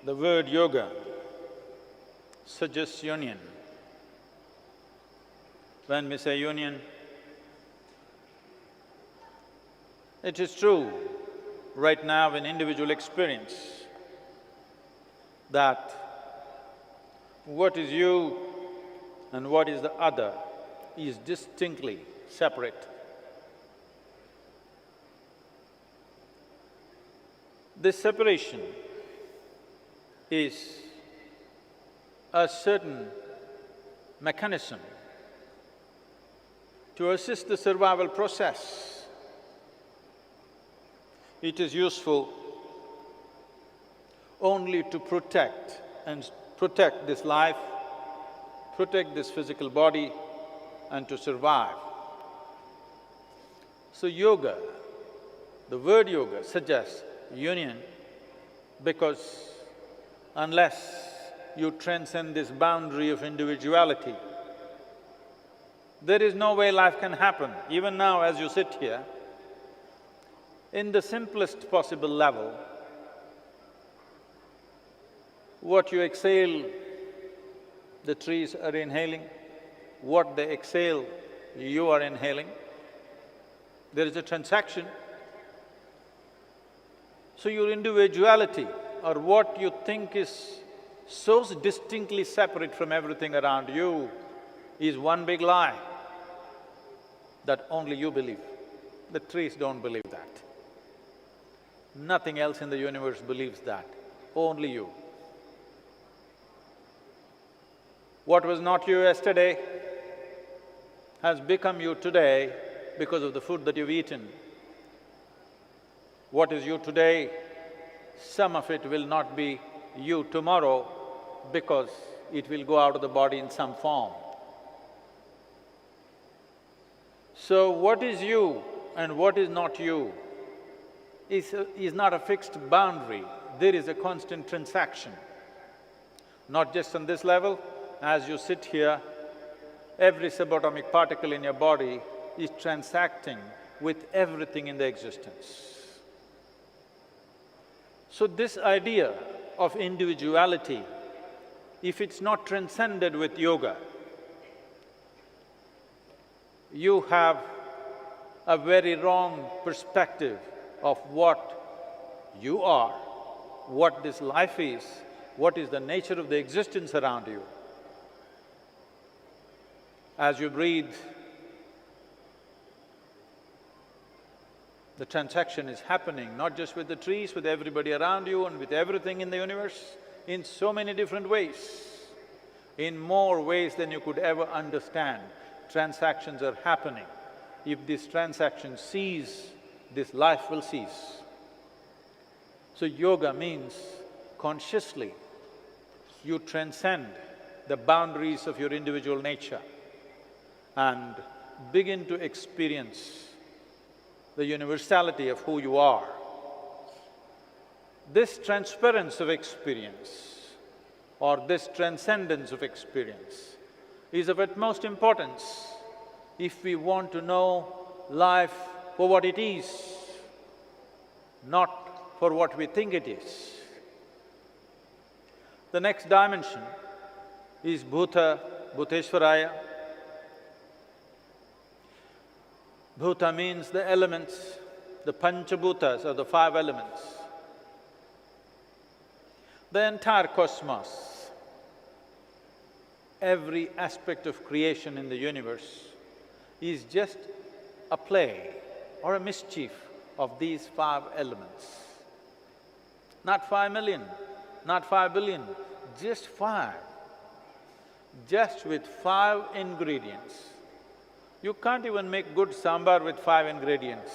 The word yoga suggests union. When we say union, it is true right now in individual experience that what is you and what is the other is distinctly separate. This separation is a certain mechanism to assist the survival process. It is useful only to protect this life, protect this physical body and to survive. So yoga, the word yoga suggests union because unless you transcend this boundary of individuality, there is no way life can happen. Even now as you sit here, in the simplest possible level, what you exhale, the trees are inhaling, what they exhale, you are inhaling. There is a transaction. So your individuality or what you think is so distinctly separate from everything around you is one big lie that only you believe. The trees don't believe that. Nothing else in the universe believes that, only you. What was not you yesterday has become you today because of the food that you've eaten. What is you today, some of it will not be you tomorrow because it will go out of the body in some form. So what is you and what is not you is not a fixed boundary, there is a constant transaction. Not just on this level, as you sit here, every subatomic particle in your body is transacting with everything in the existence. So this idea of individuality, if it's not transcended with yoga, you have a very wrong perspective of what you are, what this life is, what is the nature of the existence around you. As you breathe, the transaction is happening, not just with the trees, with everybody around you and with everything in the universe, in so many different ways, in more ways than you could ever understand. Transactions are happening. If this transaction cease, this life will cease. So yoga means consciously you transcend the boundaries of your individual nature and begin to experience the universality of who you are. This transference of experience or this transcendence of experience is of utmost importance if we want to know life for what it is, not for what we think it is. The next dimension is Bhuta, Bhuteshwaraya. Bhuta means the elements, the Panchabhutas or the five elements. The entire cosmos, every aspect of creation in the universe is just a play or a mischief of these five elements. Not 5 million, not 5 billion, just five. Just with 5 ingredients. You can't even make good sambar with 5 ingredients.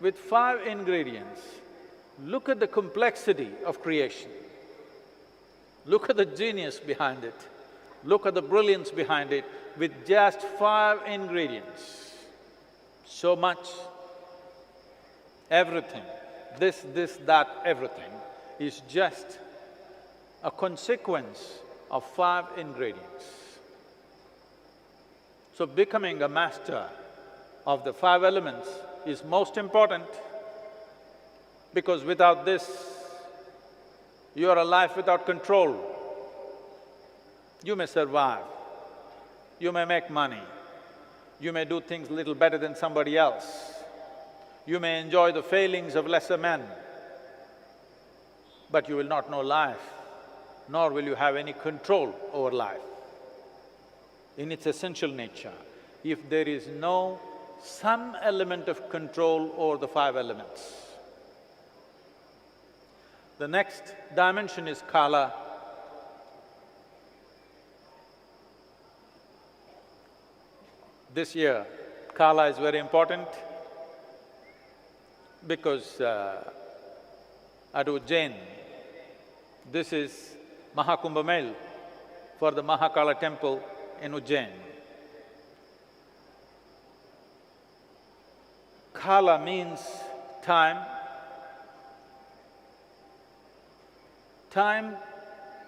With 5 ingredients, look at the complexity of creation. Look at the genius behind it. Look at the brilliance behind it with just 5 ingredients. So much, everything, this, that, everything is just a consequence of 5 ingredients. So becoming a master of the 5 elements is most important because without this, You are a life without control. You may survive, you may make money, you may do things little better than somebody else, you may enjoy the failings of lesser men, but you will not know life, nor will you have any control over life. In its essential nature, if there is some element of control over the five elements. The next dimension is kala. This year, kala is very important because at Ujjain, this is Mahakumbh Mela for the Mahakala temple in Ujjain. Kala means time. Time,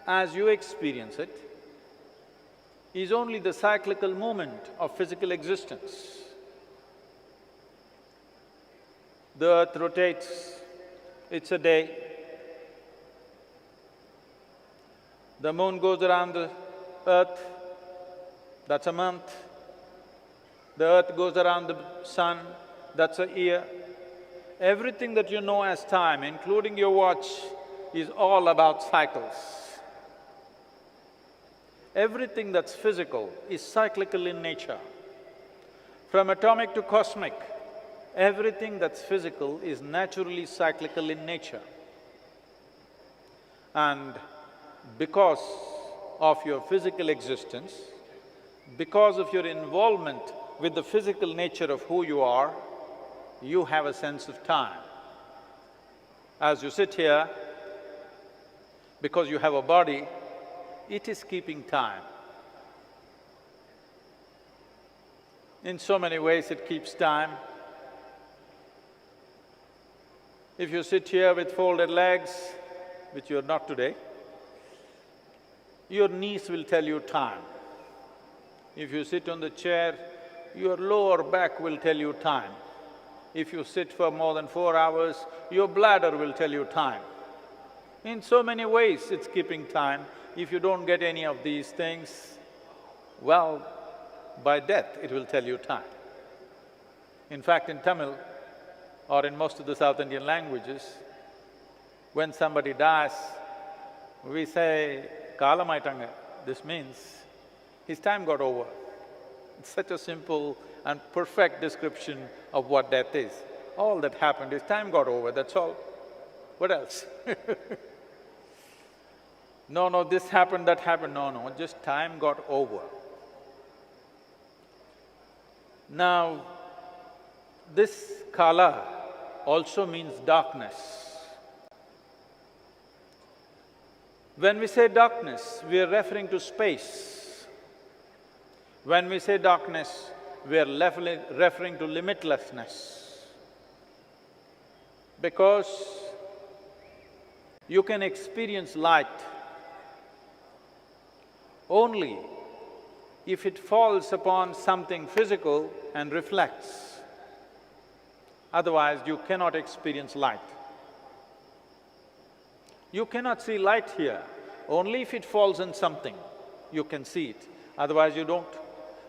as you experience it, is only the cyclical movement of physical existence. The earth rotates, it's a day. The moon goes around the earth, that's a month. The earth goes around the sun, that's a year. Everything that you know as time, including your watch, is all about cycles. Everything that's physical is cyclical in nature. From atomic to cosmic, everything that's physical is naturally cyclical in nature. And because of your physical existence, because of your involvement with the physical nature of who you are, you have a sense of time. As you sit here, because you have a body, it is keeping time. In so many ways it keeps time. If you sit here with folded legs, which you're not today, your knees will tell you time. If you sit on the chair, your lower back will tell you time. If you sit for more than 4 hours, your bladder will tell you time. In so many ways it's keeping time. If you don't get any of these things, well, by death it will tell you time. In fact, in Tamil or in most of the South Indian languages, when somebody dies, we say, "Kalamaitanga." This means his time got over. It's such a simple and perfect description of what death is. All that happened is time got over, that's all. What else? No, this happened, that happened, no, just time got over. Now, this kala also means darkness. When we say darkness, we are referring to space. When we say darkness, we are referring to limitlessness. Because you can experience light only if it falls upon something physical and reflects. Otherwise, you cannot experience light. You cannot see light here. Only if it falls on something, you can see it. Otherwise, you don't.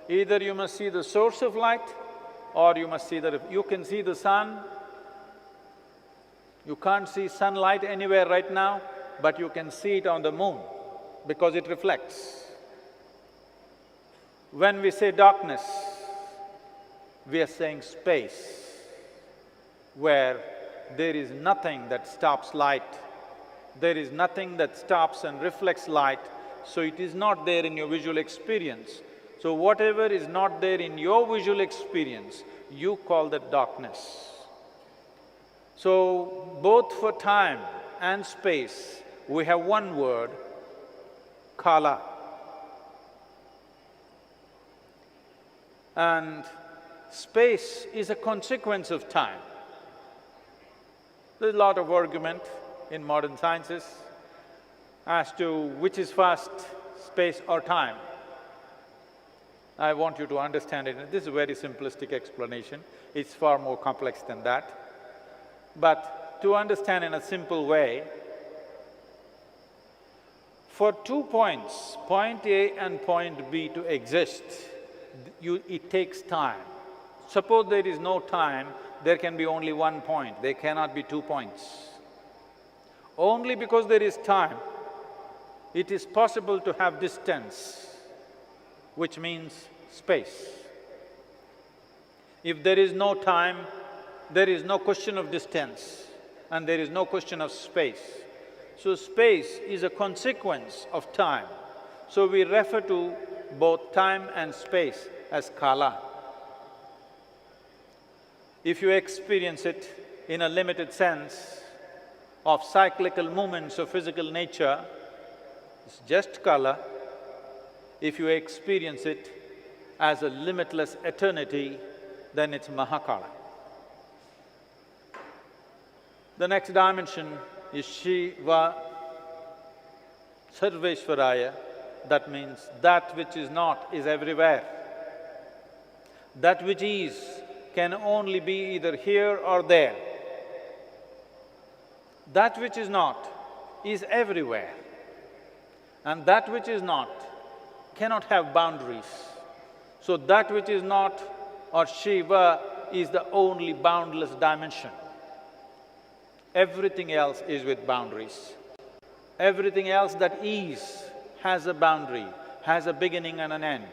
Either you must see the source of light, or you must see you can see the sun. You can't see sunlight anywhere right now, but you can see it on the moon because it reflects. When we say darkness, we are saying space, where there is nothing that stops light, there is nothing that stops and reflects light, so it is not there in your visual experience. So whatever is not there in your visual experience, you call that darkness. So both for time and space, we have one word, kala. And space is a consequence of time. There's a lot of argument in modern sciences as to which is first, space or time. I want you to understand it. This is a very simplistic explanation. It's far more complex than that. But to understand in a simple way, For 2 points, point A and point B to exist, it takes time. Suppose there is no time, there can be only 1 point, there cannot be 2 points. Only because there is time, it is possible to have distance, which means space. If there is no time, there is no question of distance and there is no question of space. So space is a consequence of time. So we refer to both time and space as kala. If you experience it in a limited sense of cyclical movements of physical nature, it's just kala. If you experience it as a limitless eternity, then it's Mahakala. The next dimension is Shiva, Sarveshwaraya. That means that which is not is everywhere. That which is can only be either here or there. That which is not is everywhere. And that which is not cannot have boundaries. So that which is not, or Shiva, is the only boundless dimension. Everything else is with boundaries. Everything else that is has a boundary, has a beginning and an end.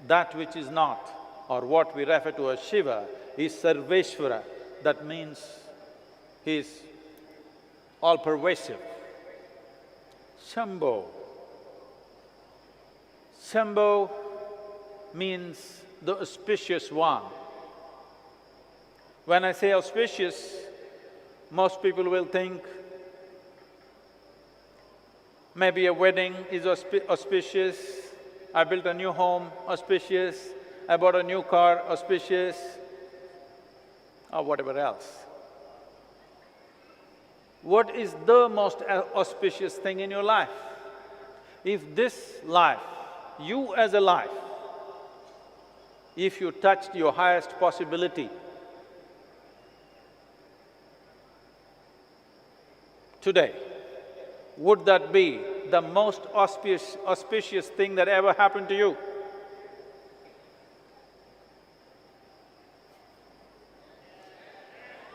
That which is not, or what we refer to as Shiva, is Sarveshwara. That means he is all-pervasive. Shambho. Shambho means the auspicious one. When I say auspicious, most people will think maybe a wedding is auspicious, I built a new home, auspicious, I bought a new car, auspicious, or whatever else. What is the most auspicious thing in your life? If this life, you as a life, if you touched your highest possibility, today, would that be the most auspicious thing that ever happened to you?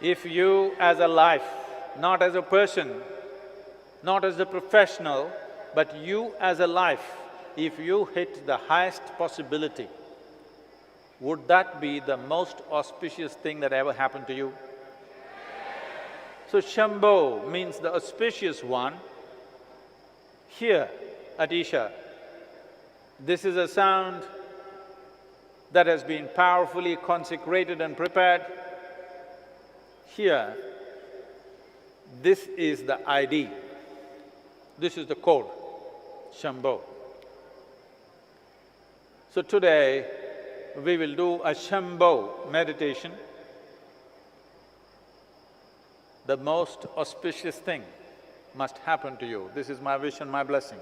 If you as a life, not as a person, not as a professional, but you as a life, if you hit the highest possibility, would that be the most auspicious thing that ever happened to you? So Shambho means the auspicious one. Here at Isha, this is a sound that has been powerfully consecrated and prepared. Here, this is the ID, this is the code, Shambho. So today, we will do a Shambho meditation. The most auspicious thing must happen to you. This is my wish and my blessing.